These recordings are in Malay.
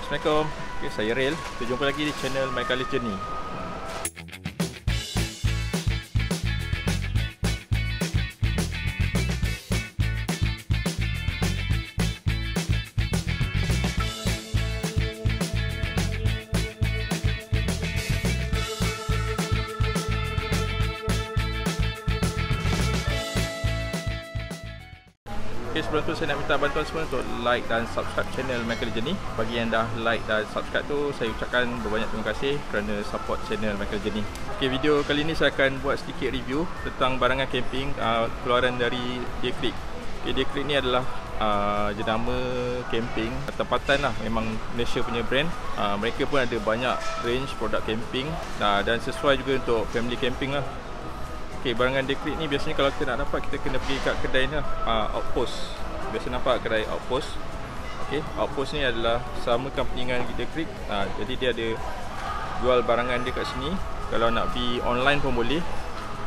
Assalamualaikum. Okay, saya Rail. Kita jumpa lagi di channel My Colours Journey. Okay, sebelum tu saya nak minta bantuan semua untuk like dan subscribe channel My Colours Journey. Bagi yang dah like dan subscribe tu, saya ucapkan berbanyak terima kasih kerana support channel My Colours Journey. Okay, video kali ni saya akan buat sedikit review tentang barangan camping keluaran dari Deer Creek. Okay, Deer Creek ni adalah jenama camping tempatan lah, memang Malaysia punya brand. Mereka pun ada banyak range produk camping dan sesuai juga untuk family camping lah. Okay, barangan Deer Creek ni biasanya kalau kita nak dapat, kita kena pergi kat kedai ni lah, Outpost. Biasa nampak kedai Outpost. Okay, Outpost ni adalah sama company dengan Deer Creek. Jadi dia ada jual barangan dia kat sini. Kalau nak pergi online pun boleh.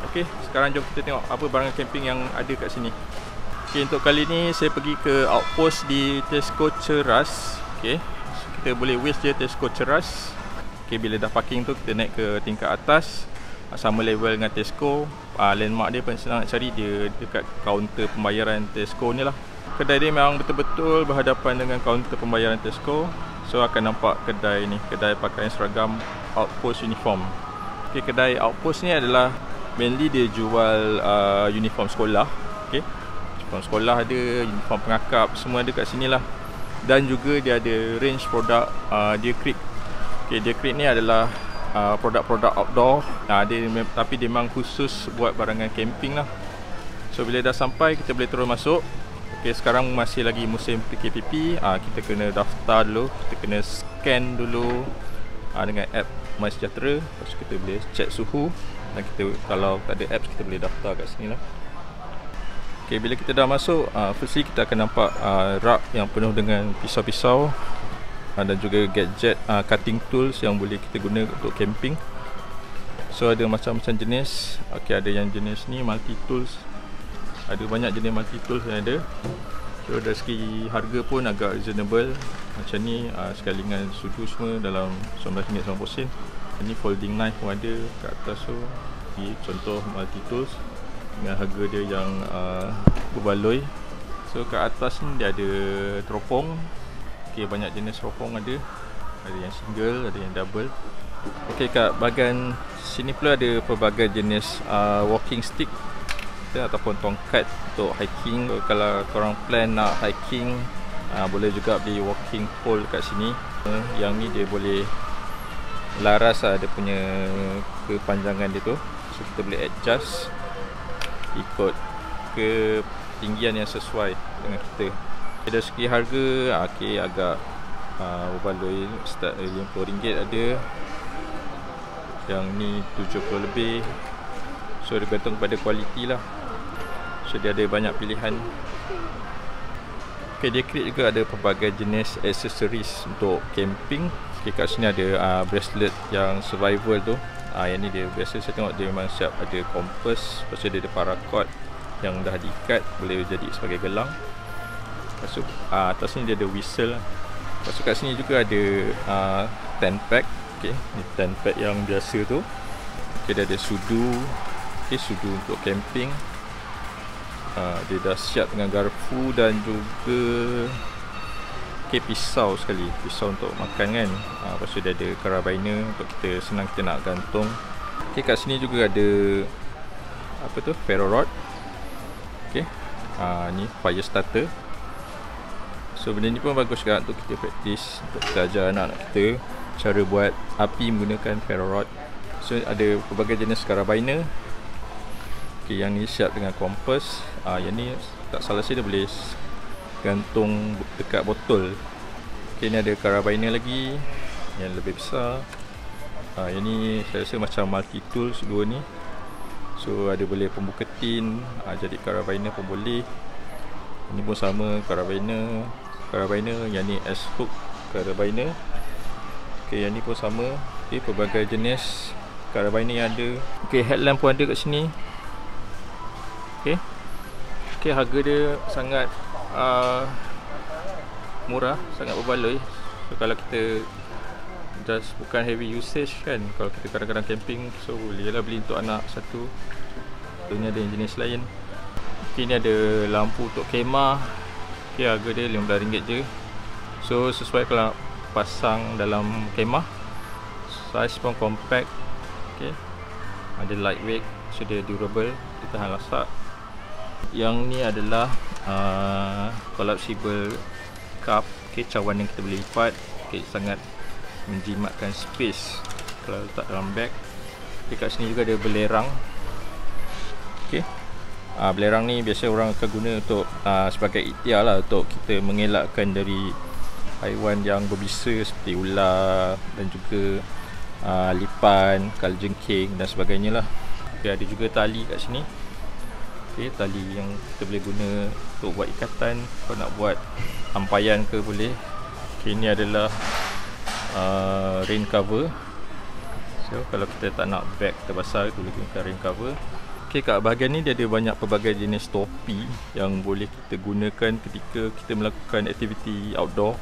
Okay, sekarang jom kita tengok apa barangan camping yang ada kat sini. Okay, untuk kali ni saya pergi ke Outpost di Tesco Ceras. Okay, so kita boleh waste je Tesco Ceras. Okay, bila dah parking tu kita naik ke tingkat atas, sama level dengan Tesco. Landmark dia pun senang nak cari, dia dekat kaunter pembayaran Tesco ni lah. Kedai dia memang betul-betul berhadapan dengan kaunter pembayaran Tesco. So akan nampak kedai ni, kedai pakaian seragam Outpost uniform. Okay, kedai Outpost ni adalah mainly dia jual uniform sekolah. Okay, uniform sekolah ada, uniform pengakap, semua ada kat sini lah. Dan juga dia ada range produk Deer Creek. Okay, Deer Creek ni adalah produk-produk outdoor, tapi dia memang khusus buat barangan camping lah. So bila dah sampai, kita boleh terus masuk. Okay, sekarang masih lagi musim PKPP. Kita kena daftar dulu, kita kena scan dulu dengan app MySejahtera. Lepas tu kita boleh check suhu. Dan kita, kalau tak ada apps, kita boleh daftar kat sini lah. Okay, bila kita dah masuk, firstly kita akan nampak rak yang penuh dengan pisau-pisau dan juga gadget cutting tools yang boleh kita guna untuk camping. So ada macam-macam jenis. Okay, ada yang jenis ni multi tools. Ada banyak jenis multi tools yang ada. So dari segi harga pun agak reasonable. Macam ni sekali dengan sudu semua dalam RM19.90. Ini folding knife pun ada kat atas tu. Okay, contoh multi tools dengan harga dia yang berbaloi. So kat atas ni dia ada teropong. Okay, banyak jenis teropong ada. Ada yang single, ada yang double. Okay, kat bahagian sini pula ada pelbagai jenis walking stick ataupun tongkat untuk hiking. So, kalau korang plan nak hiking, boleh juga beli walking pole kat sini. Yang ni dia boleh laras dia punya kepanjangan dia tu. So kita boleh adjust ikut ketinggian yang sesuai dengan kita. Dari segi harga, okay, agak berbaloi. Start RM50 ada, yang ni RM70 lebih. So dia bergantung pada kualiti lah. So dia ada banyak pilihan. Okay, Deer Creek juga ada pelbagai jenis aksesoris untuk camping. Okay, kat sini ada bracelet yang survival tu. Yang ni dia biasa saya tengok dia memang siap ada kompas. Lepas tu dia ada paracord yang dah diikat, boleh jadi sebagai gelang. Lepas tu atas ni dia ada whistle. Lepas tu kat sini juga ada tent pack. Okay, ni tent pack yang biasa tu. Okay, dia ada sudu. Okay, sudu untuk camping. Dia dah siap dengan garpu dan juga pisau sekali. Pisau untuk makan kan. Lepas tu dia ada carabiner untuk kita senang kita nak gantung. Okay, kat sini juga ada apa tu, ferro rod. Okay, ni fire starter. So benda ni pun bagus juga untuk kita praktis, untuk kita ajar anak-anak kita cara buat api menggunakan ferro rod. So ada pelbagai jenis carabiner. Okay, yang ni siap dengan kompas. Yang ni tak salah saya dia boleh gantung dekat botol. Okay, ni ada carabiner lagi yang lebih besar. Yang ni saya rasa macam multi tools dua ni. So ada boleh pembuka tin, jadi carabiner pun boleh. Ini pun sama, carabiner. Yang ni S-hook carabiner. Okay, yang ni pun sama. Okay, pelbagai jenis carabiner yang ada. Okay, headlamp pun ada kat sini. Okay, harga dia sangat murah, sangat berbaloi. So So kalau kita just bukan heavy usage kan, kalau kita kadang-kadang camping, so boleh lah beli untuk anak satu. Ni ada yang jenis lain. Okay, ni ada lampu untuk kemah. Okay, harga dia RM15 je. So sesuai kalau nak pasang dalam kemah. Size pun compact. Okay, ada lightweight, so dia durable, dia tahan lasak. Yang ni adalah collapsible cup. Okay, cawan yang kita boleh lipat. Okay, sangat menjimatkan space kalau letak dalam beg. Okay, kat sini juga ada belerang. Okay, belerang ni biasa orang akan guna untuk sebagai ikhtiar lah, untuk kita mengelakkan dari haiwan yang berbisa seperti ular dan juga lipan, kalajengking dan sebagainya lah. Okay, ada juga tali kat sini. Okay, tali yang kita boleh guna untuk buat ikatan. Kalau nak buat ampayan ke boleh. Okay, ini adalah rain cover. So kalau kita tak nak beg terbasar, kita boleh gunakan rain cover. Okay, kat bahagian ni dia ada banyak pelbagai jenis topi yang boleh kita gunakan ketika kita melakukan aktiviti outdoor.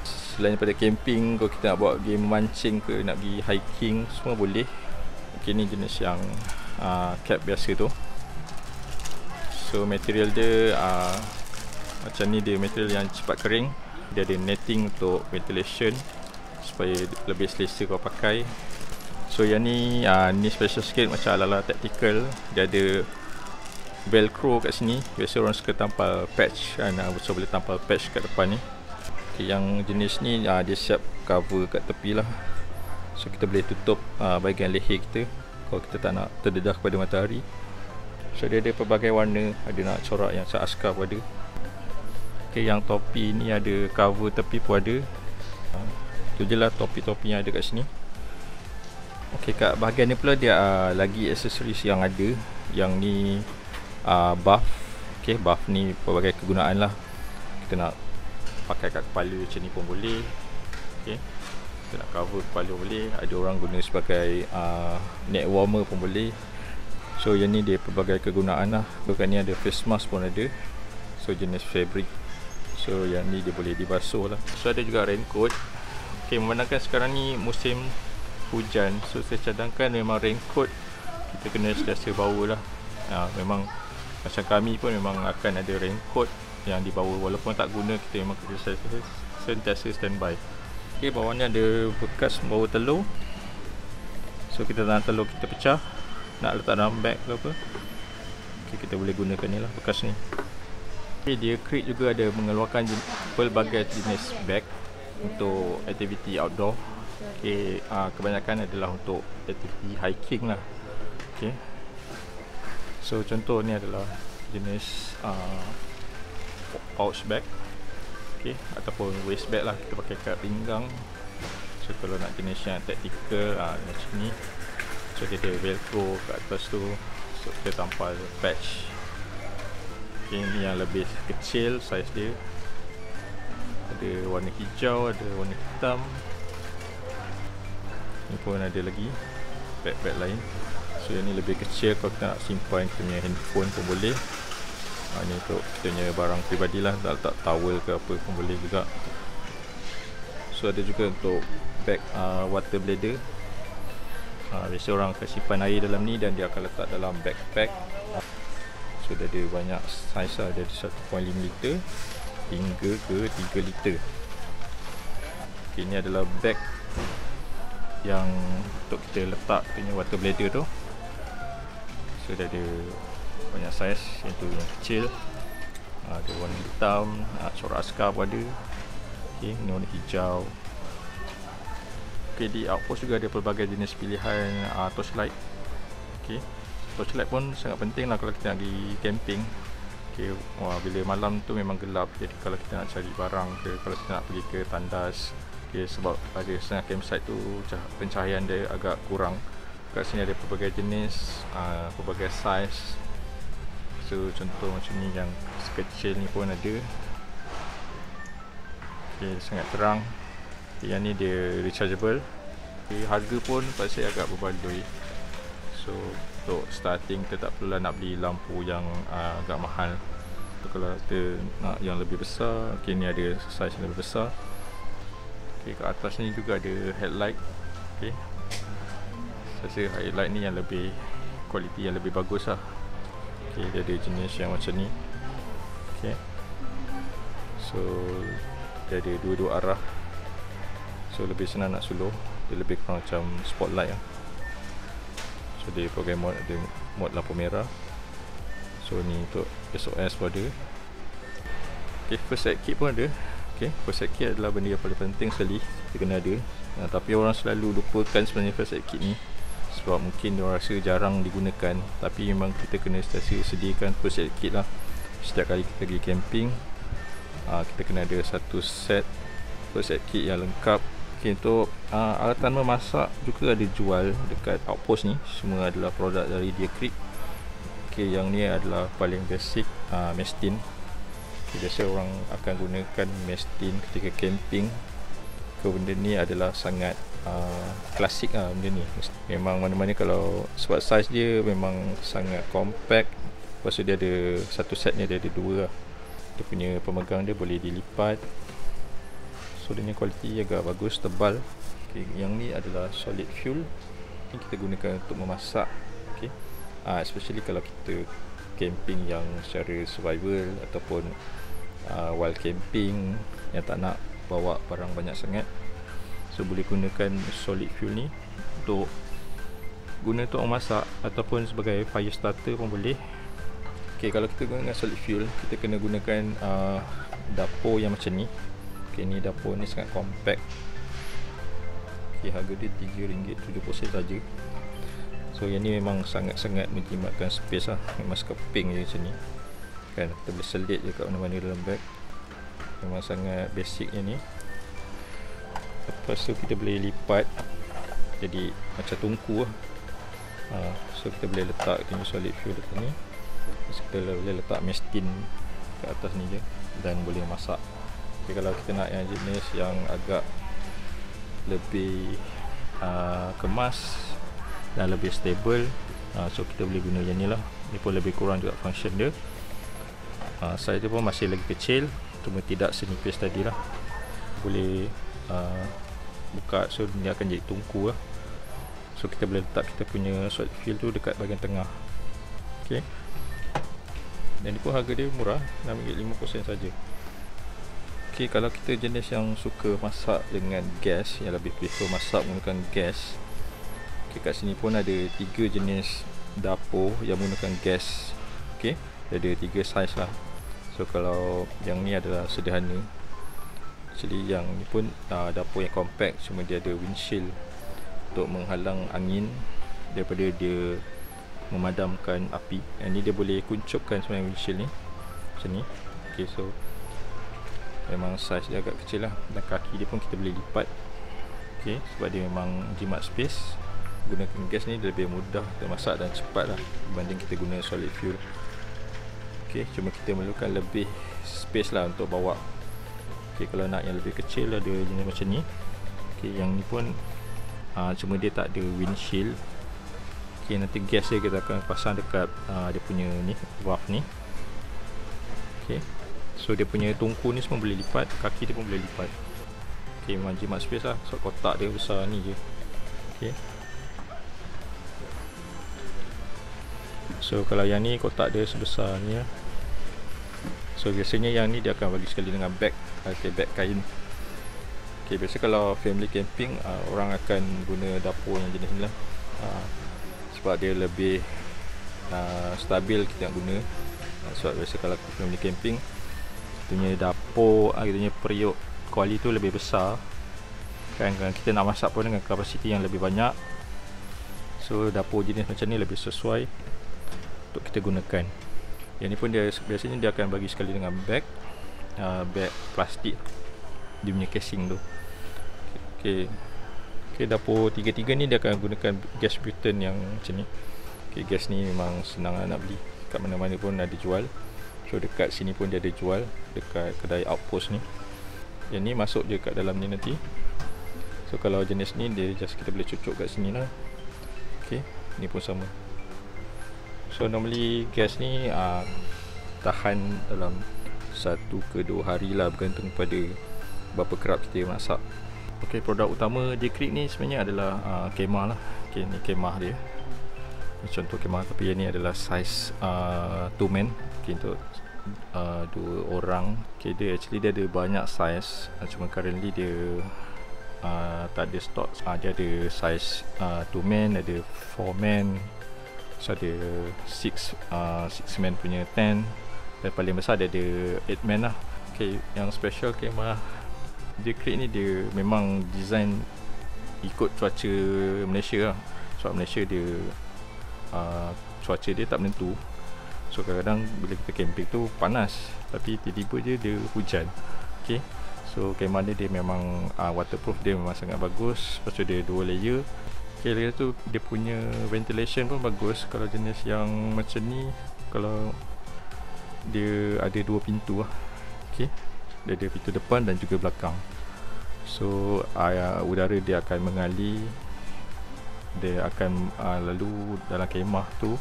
Selain daripada camping, kalau kita nak buat game mancing ke, nak pergi hiking, semua boleh. Okay, ni jenis yang cap biasa tu. So material dia macam ni, dia material yang cepat kering. Dia ada netting untuk ventilation supaya lebih selesa kau pakai. So yang ni ni special sikit, macam ala-ala tactical. Dia ada velcro kat sini. Biasa orang suka tampal patch kan, so boleh tampal patch kat depan ni. Okay, yang jenis ni dia siap cover kat tepi lah. So kita boleh tutup bahagian leher kita kalau kita tak nak terdedah kepada matahari. So dia ada pelbagai warna, ada nak corak yang seaskar pun ada. Okay, yang topi ni ada cover tepi pun ada. Itu je lah topi-topi yang ada kat sini. Okay, kat bahagian ni pula dia lagi aksesoris yang ada. Yang ni buff. Okay, buff ni pelbagai kegunaan lah. Kita nak pakai kat kepala macam ni pun boleh. Okay, kita nak cover kepala boleh. Ada orang guna sebagai neck warmer pun boleh. So yang ni dia pelbagai kegunaan lah. Bukan ni ada face mask pun ada. So jenis fabric. So yang ni dia boleh dibasuh lah. So ada juga raincoat. Okay, memandangkan sekarang ni musim hujan, so saya cadangkan memang raincoat kita kena sentiasa bawa lah. Memang macam kami pun memang akan ada raincoat yang dibawa, walaupun tak guna kita memang kena sentiasa standby. Okay, bawah ni ada bekas bawa telur. So kita nak telur kita pecah, nak letak dalam beg ke apa, okay, kita boleh gunakan ni lah, bekas ni. Okay, dia crate juga ada mengeluarkan pelbagai jenis beg untuk aktiviti outdoor. Okay, kebanyakan adalah untuk aktiviti hiking lah. Okay, so contoh ni adalah jenis pouch bag. Okay, ataupun waist bag lah, kita pakai kat pinggang. So kalau nak jenis yang tactical macam ni, so dia ada velcro kat atas tu, so kita tampal patch. Okay, ni yang lebih kecil saiz dia, ada warna hijau, ada warna hitam. Ni pun ada lagi bag-bag lain. So yang ni lebih kecil, kalau kita nak simpan kita punya handphone pun boleh. Ni untuk kita punya barang peribadi lah, nak letak towel ke apa pun boleh juga. So ada juga untuk bag water bladder. Biasa orang akan simpan air dalam ni dan dia akan letak dalam backpack. So dia ada banyak saiz lah, dia ada 1.5 liter hingga ke 3 liter. Okay, ni adalah bag yang untuk kita letak punya water bladder tu. So dia ada banyak saiz, yang tu yang kecil, ada warna hitam, corak askar pun ada. Okay, ni warna hijau. Okay, di outpost juga ada pelbagai jenis pilihan torchlight. Okay, torchlight pun sangat penting lah kalau kita nak pergi camping. Okay, bila malam tu memang gelap, jadi kalau kita nak cari barang ke, kalau kita nak pergi ke tandas, okay, sebab pada setengah campsite tu pencahayaan dia agak kurang. Kat sini ada pelbagai jenis, pelbagai saiz. So contoh macam ni, yang sekecil ni pun ada. Okay, sangat terang. Okay, yang ni dia rechargeable. Okay, harga pun pada saya agak berbaloi. So untuk starting kita tak perlulah nak beli lampu yang agak mahal. So, kalau kita nak yang lebih besar, okay, ni ada saiz yang lebih besar. Okay, kat atas ni juga ada headlight. Okay, saya rasa headlight ni yang lebih kualiti yang lebih bagus lah. Okay, dia ada jenis yang macam ni. Okay, so dia ada dua-dua arah, so lebih senang nak suluh. Dia lebih kurang macam spotlight lah. So dia program mode, ada mode lampu merah. So ni untuk SOS pun ada. Okay, first aid kit pun ada. Okay, first aid kit adalah benda yang paling penting sekali kita kena ada. Tapi orang selalu lupakan sebenarnya first aid kit ni, sebab mungkin diorang rasa jarang digunakan. Tapi memang kita kena sediakan first aid kit lah. Setiap kali kita pergi camping, kita kena ada satu set first aid kit yang lengkap. Okay, untuk alatan memasak juga ada jual dekat outpost ni. Semua adalah produk dari Deer Creek. Okay, yang ni adalah paling basic, mestin. Okay, biasa orang akan gunakan mestin ketika camping. Benda ni adalah sangat klasik lah benda ni. Memang mana-mana kalau sebab saiz dia memang sangat compact. Lepas tu dia ada satu set ni, dia ada dua lah. Dia punya pemegang dia boleh dilipat. So dia punya kualiti agak bagus, tebal. Okay, yang ni adalah solid fuel. Ni kita gunakan untuk memasak. Okay, especially kalau kita camping yang secara survival ataupun wild camping yang tak nak bawa barang banyak sangat, so boleh gunakan solid fuel ni untuk guna untuk memasak ataupun sebagai fire starter pun boleh. Okay, kalau kita gunakan solid fuel, kita kena gunakan dapur yang macam ni. Okay, ni dapur ni sangat compact. Okay, harga dia RM3.70 saja. So yang ni memang sangat-sangat menjimatkan space lah. Memang sekeping je macam ni kan, kita boleh selit je kat mana-mana dalam bag. Memang sangat basic yang ni. Lepas tu kita boleh lipat jadi macam tungku lah. So kita boleh letak kita solid fuel dekat ni. Terus kita boleh letak mestin kat atas ni je dan boleh masak. Okay, kalau kita nak yang jenis yang agak lebih kemas dan lebih stable, so kita boleh guna yang ni lah. Ni pun lebih kurang juga function dia. Size dia pun masih lagi kecil, cuma tidak senipis tadi lah. Boleh buka, so dia akan jadi tungku lah. So kita boleh letak kita punya solid fuel tu dekat bahagian tengah. Okay, dan ni pun harga dia murah, RM6.50 saja. Okay, kalau kita jenis yang suka masak dengan gas, yang lebih prefer masak menggunakan gas, okay, kat sini pun ada 3 jenis dapur yang menggunakan gas. Okay, ada 3 saiz lah. So kalau yang ni adalah sederhana. Actually yang ni pun dapur yang compact, cuma dia ada windshield untuk menghalang angin daripada dia memadamkan api. Yang ni dia boleh kuncupkan sebenarnya windshield ni macam ni. Okay, so memang saiz dia agak kecil lah, dan kaki dia pun kita boleh lipat. Okay, sebab dia memang jimat space. Gunakan gas ni dia lebih mudah kita masak dan cepat lah berbanding kita guna solid fuel. Okay, cuma kita memerlukan lebih space lah untuk bawa. Okay, kalau nak yang lebih kecil ada jenis macam ni. Okay, yang ni pun cuma dia tak ada windshield. Okay, nanti gas dia kita akan pasang dekat dia punya ni, valve ni. Okay, so dia punya tungku ni semua boleh lipat, kaki dia pun boleh lipat. Okay, memang jimat space lah, so kotak dia besar ni je. Okay, so kalau yang ni kotak dia sebesar ni lah. So biasanya yang ni dia akan bagi sekali dengan bag, bag kain. Okay, biasa kalau family camping, orang akan guna dapur yang jenis ni lah. Sebab dia lebih stabil kita nak guna. Sebab biasa kalau family camping, kita punya dapur, kita punya periuk kuali tu lebih besar kan, kita nak masak pun dengan kapasiti yang lebih banyak. So dapur jenis macam ni lebih sesuai untuk kita gunakan. Yang ni pun dia biasanya dia akan bagi sekali dengan bag, bag plastik, dia punya casing tu. Okay, dapur tiga-tiga ni dia akan gunakan gas butane yang macam ni. Okay, gas ni memang senang nak beli, kat mana-mana pun ada jual. So dekat sini pun dia ada jual, dekat kedai outpost ni. Yang ni masuk je kat dalam ni nanti. So kalau jenis ni dia just kita boleh cucuk kat sini lah. Okay, ni pun sama. So normally gas ni tahan dalam 1 ke 2 hari lah, bergantung pada berapa kerap kita masak. Okay, produk utama J-Crick ni sebenarnya adalah kemah lah. Okay, ni kemah dia. Contoh kemah, tapi yang ni adalah size 2 man. Okay, untuk 2 orang. Okay, dia ada banyak size. Cuma currently dia tak ada stock. Dia ada size 2 man, ada 4 man, so ada 6 man punya tent, dan paling besar dia ada 8 man lah. Okay, yang special kemah J-Crick ni, dia memang design ikut cuaca Malaysia lah. Sebab Malaysia dia cuaca dia tak menentu. So kadang-kadang bila kita camping tu panas, tapi tiba-tiba je dia hujan. Okay, so kemah dia memang waterproof, dia memang sangat bagus. Lepas tu dia 2 layer. Okay, lagi tu dia punya ventilation pun bagus. Kalau jenis yang macam ni, kalau dia ada 2 pintu lah. Okay, dia ada pintu depan dan juga belakang. So udara dia akan mengalir, dia akan lalu dalam kemah tu.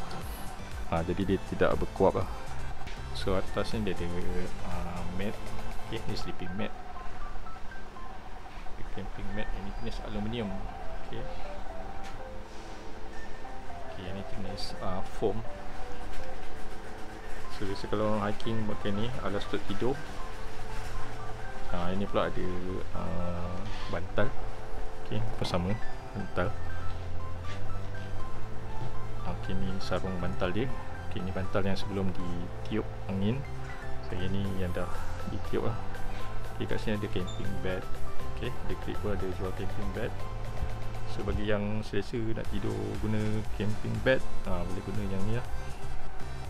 Jadi dia tidak berkuap lah. So atas ni dia ada mat. Okay, ni sleeping mat, camping mat. Ini jenis aluminium. Okay, ini jenis foam. So biasa kalau orang hiking pakai ni, alas untuk tidur. Ini pula ada bantal. Okay, bersama bantal. Okay, ni sarung bantal dia. Okay, ni bantal yang sebelum ditiup angin. So yang ni yang dah ditiup lah. Okay, kat sini ada camping bed. Okay, J-Crick pun ada jual camping bed. So bagi yang selesa nak tidur guna camping bed, boleh guna yang ni lah.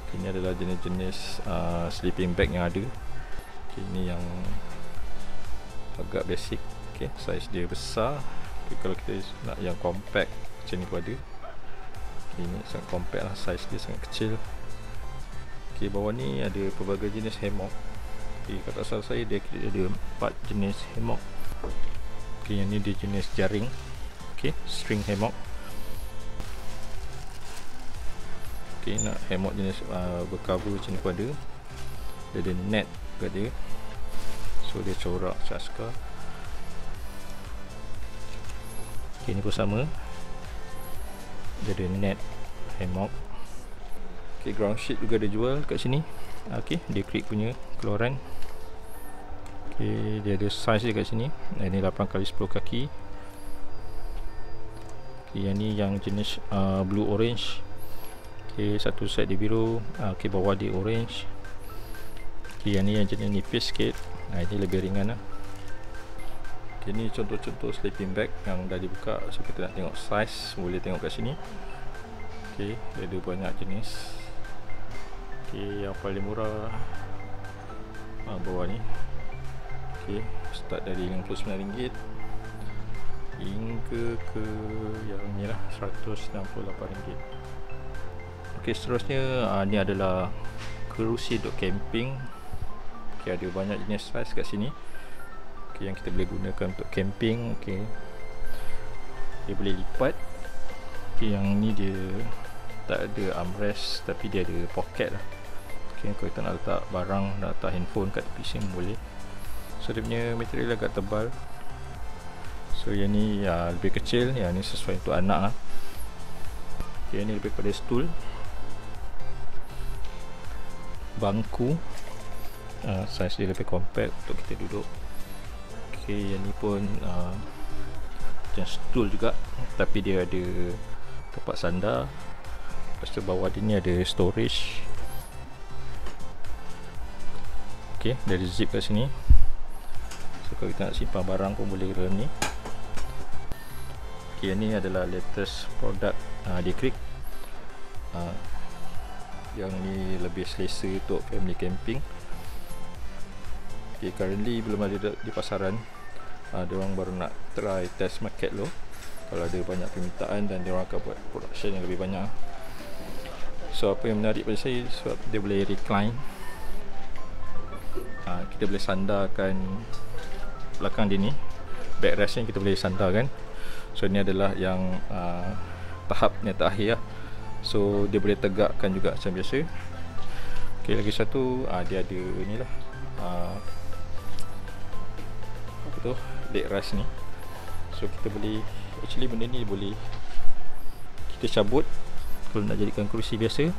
Okay, ini adalah jenis-jenis sleeping bag yang ada. Okay, ini yang agak basic. Okay, size dia besar. Okay, kalau kita nak yang compact macam ni pun ada. Okay, ini sangat compact lah, size dia sangat kecil. Okay, bawah ni ada pelbagai jenis hammock. Okay, kat asal saya dia ada 4 jenis hammock. Okay, yang ni dia jenis jaring. Okay, string hammock. Okay, nak hammock jenis bercover macam ni pun ada. Dia ada net kat dia. So dia corak caskar. Okay, ni pun sama. Dia ada net hammock. Okay, ground sheet juga ada jual kat sini. Okay, J-Crick punya keluaran. Okay, dia ada size dia kat sini. Ini 8x10 kaki. Okay, yang ni yang jenis blue orange. Okay, satu set dia biru. Okay, bawah dia orange. Okay, yang ni yang jenis nipis sikit. Ini lebih ringan lah. Okay, ni contoh-contoh sleeping bag yang dah dibuka. So kita nak tengok size, boleh tengok kat sini. Okay, dia ada banyak jenis. Okay, yang paling murah bawah ni. Okay, start dari RM59 hingga ke yang ni lah, RM168. Okay, seterusnya ni adalah kerusi untuk camping. Okay, ada banyak jenis size kat sini. Okay, yang kita boleh gunakan untuk camping. Okay, dia boleh lipat. Okay, yang ni dia tak ada armrest, tapi dia ada pocket lah. Okay, kalau kita nak letak barang, nak letak handphone kat tepi sini boleh. So dia punya material agak tebal. So yang ni lebih kecil, yang ni sesuai untuk anak lah. Okay, yang ni lebih pada stool, bangku. Size dia lebih compact untuk kita duduk. Okay, yang ni pun macam stool juga, tapi dia ada tempat sandar. Lepas tu bawah dia ni ada storage. Okay, dari zip kat sini. So kalau kita nak simpan barang pun boleh dalam ni. Okay, ni adalah latest produk J-Crick. Yang ni lebih selesa untuk family camping. Okay, currently belum ada di pasaran. Diorang baru nak try test market lo. Kalau ada banyak permintaan, dan diorang akan buat production yang lebih banyak. So apa yang menarik pada saya, sebab dia boleh recline. Kita boleh sandarkan belakang dia ni, backrest ni kita boleh sandarkan. So ni adalah yang tahap yang terakhir lah. So dia boleh tegakkan juga macam biasa. Okay, lagi satu dia ada ni lah, apa tu, leg rest ni. So kita boleh, actually benda ni boleh kita cabut kalau nak jadikan kerusi biasa.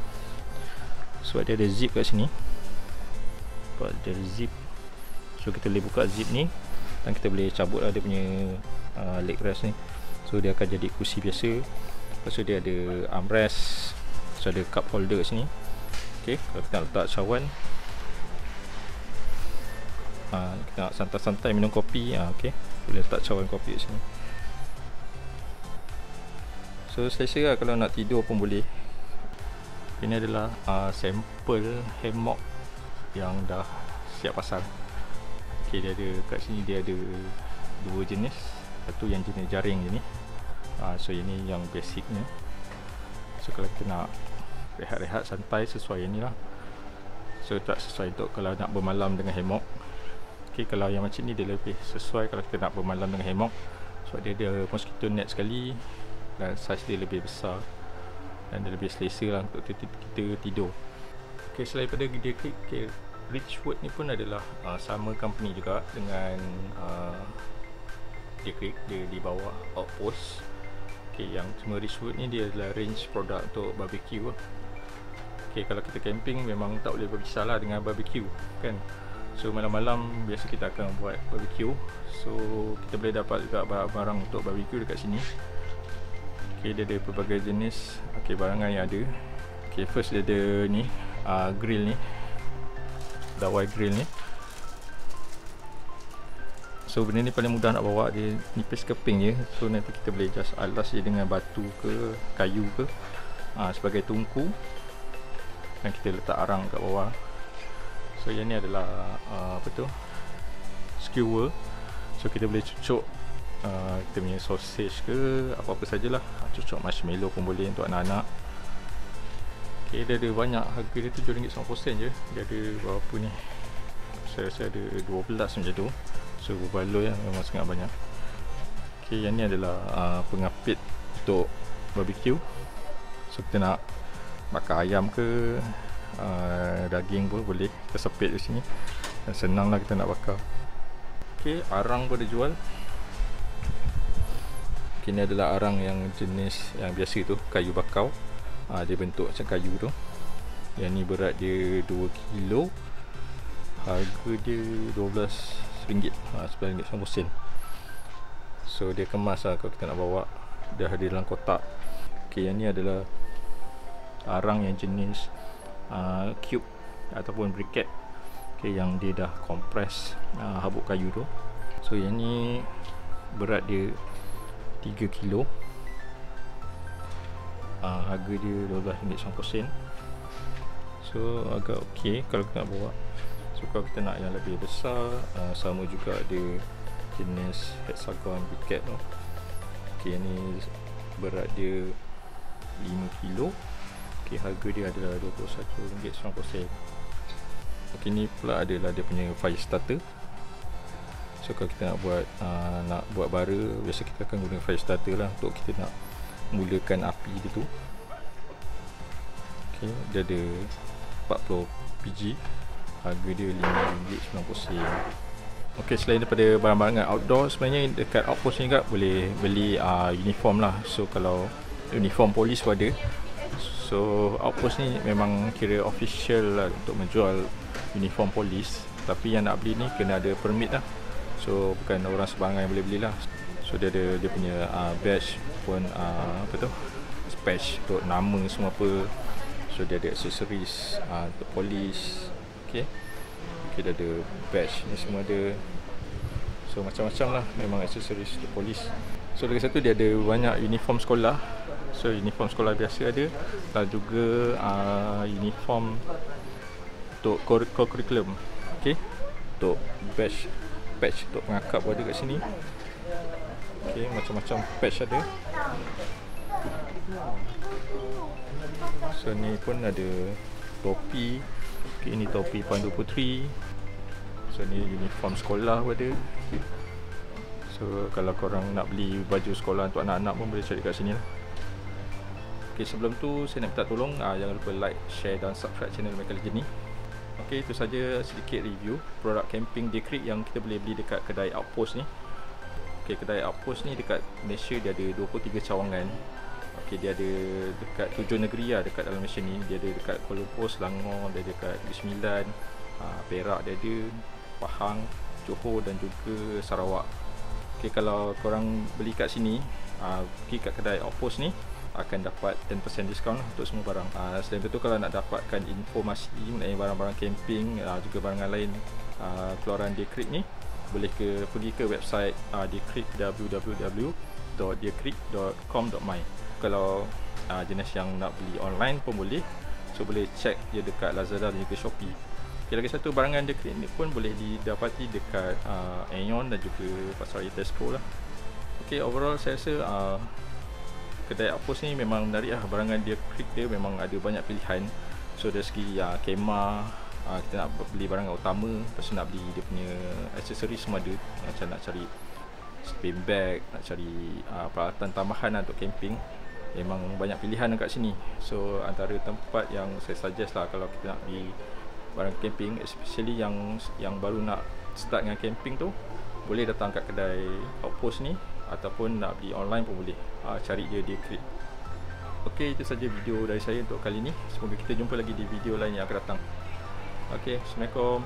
Sebab dia ada zip kat sini. Sebab dia ada zip. So kita boleh buka zip ni dan kita boleh cabut lah dia punya leg rest ni. So dia akan jadi kerusi biasa. Lepas tu dia ada armrest. So ada cup holder kat sini. Okay, kalau kita nak letak cawan, kita nak santai-santai minum kopi, okay, boleh letak cawan kopi kat sini. So selesa lah kalau nak tidur pun boleh. Ini adalah sampel hammock yang dah siap pasang. Okay, dia ada kat sini, dia ada dua jenis. Satu yang jenis jaring je ni. So ini yang basicnya. So kalau kita nak rehat-rehat santai sesuai yang ni lah. So tak sesuai untuk kalau nak bermalam dengan hammock. Okay, kalau yang macam ni dia lebih sesuai kalau kita nak bermalam dengan hammock. Sebab dia ada mosquito net sekali dan saiz dia lebih besar dan dia lebih selesa lah untuk kita tidur. Okay, selain pada dia okay, Richwood ni pun adalah sama company juga dengan dia di bawah Outpost. Okay, yang cuma Richwood ni dia adalah range produk untuk barbecue. Okay, kalau kita camping memang tak boleh berpisah lah dengan barbecue kan. So malam-malam biasa kita akan buat barbecue. So kita boleh dapat juga barang-barang untuk barbecue dekat sini. Okay, dia ada pelbagai jenis barangan yang ada. Okay, first dia ada ni grill ni, dawai grill ni. So benda ni paling mudah nak bawa, dia nipis keping je. So nanti kita boleh just alas je dengan batu ke kayu ke sebagai tungku, dan kita letak arang kat bawah. So yang ni adalah apa tu, skewer. So kita boleh cucuk kita punya sausage ke apa-apa sajalah. Cucuk marshmallow pun boleh untuk anak-anak. Okay, dia ada banyak. Harga dia RM7.90 je. Dia ada berapa ni, saya rasa ada 12 macam tu. So berbaloi lah, memang sangat banyak. Okay, yang ni adalah pengapit untuk barbecue. So kita nak bakar ayam ke daging pun boleh, kita sepit di sini dan senang lah kita nak bakar. Okay, arang pun ada jual. Okay, ni adalah arang yang jenis yang biasa tu, kayu bakau. Dia bentuk macam kayu tu. Yang ni berat dia 2 kilo. Harga dia RM12, RM9.90. So dia kemas lah kalau kita nak bawa. Dah ada dalam kotak. Okay, yang ni adalah arang yang jenis cube ataupun briquette. Okay, yang dia dah kompres habuk kayu tu. So yang ni berat dia 3 kilo. Harga dia RM12.90. So agak okey kalau kita nak bawa. So kalau kita nak yang lebih besar, sama juga ada jenis hexagon briquette tu. Okay, ni berat dia 5 kilo. Okay, harga dia adalah RM21.90. Okay, ni pula adalah dia punya fire starter. So kalau kita nak buat bara, biasa kita akan guna fire starter lah untuk kita nak mulakan api dia tu. Okay, dia ada 40 PG. Harga dia RM5.90. Okay, selain daripada barang-barang outdoor, sebenarnya dekat Outpost ni juga boleh beli uniform lah. So kalau uniform polis pun ada. So Outpost ni memang kira official lah untuk menjual uniform polis. Tapi yang nak beli ni kena ada permit lah. So bukan orang sebarangan yang boleh belilah. So dia ada dia punya badge pun apa tu, patch untuk nama semua apa. So dia ada accessories untuk polis. Okay, dia ada badge ni semua ada. So macam-macam lah memang accessories untuk polis. So lagi satu dia ada banyak uniform sekolah. So uniform sekolah biasa ada, dan juga uniform untuk co-curriculum. Okay, untuk patch untuk pengakap ada kat sini. Okay, macam-macam patch ada. So ni pun ada topi. Okay, ini topi Pandu Puteri. So ni uniform sekolah pun ada. So kalau korang nak beli baju sekolah untuk anak-anak pun boleh cari kat sini lah. Okay, sebelum tu saya nak minta tolong jangan lupa like, share dan subscribe channel Mechalegend ni. Okay, itu saja sedikit review produk camping Day Creek yang kita boleh beli dekat kedai Outpost ni. Okay, kedai Outpost ni dekat Malaysia dia ada 23 cawangan. Okay, dia ada dekat 7 negeri lah dekat dalam Malaysia ni. Dia ada dekat Kuala Lumpur, Selangor, dia ada dekat Negeri Sembilan, Perak dia ada, Pahang, Johor dan juga Sarawak. Okay, kalau korang beli kat sini, pergi kat kedai Outpost ni, akan dapat 10% diskaun untuk semua barang. Selain itu, kalau nak dapatkan informasi mengenai barang-barang camping, juga barangan lain keluaran Deer Creek ni, boleh pergi ke website Deer Creek, www.deercreek.com.my. Kalau jenis yang nak beli online pun boleh, so boleh check dia dekat Lazada dan juga Shopee. Okay, lagi satu, barangan Deer Creek ni pun boleh didapati dekat Aeon dan juga Pasaran Tesco lah. Okay, overall saya rasa kedai Outpost ni memang menarik lah. Barangan Deer Creek dia memang ada banyak pilihan. So dari segi kemah, kita nak beli barangan utama, lepas tu nak beli dia punya aksesori semua ada. Macam nak cari spin bag, nak cari peralatan tambahan untuk camping, memang banyak pilihan dekat sini. So antara tempat yang saya suggest lah kalau kita nak beli barang camping, especially yang baru nak start dengan camping tu, boleh datang kat kedai Outpost ni, ataupun nak beli online pun boleh. Cari je Deer Creek. Ok, itu saja video dari saya untuk kali ni. Semoga kita jumpa lagi di video lain yang akan datang. Ok, Assalamualaikum.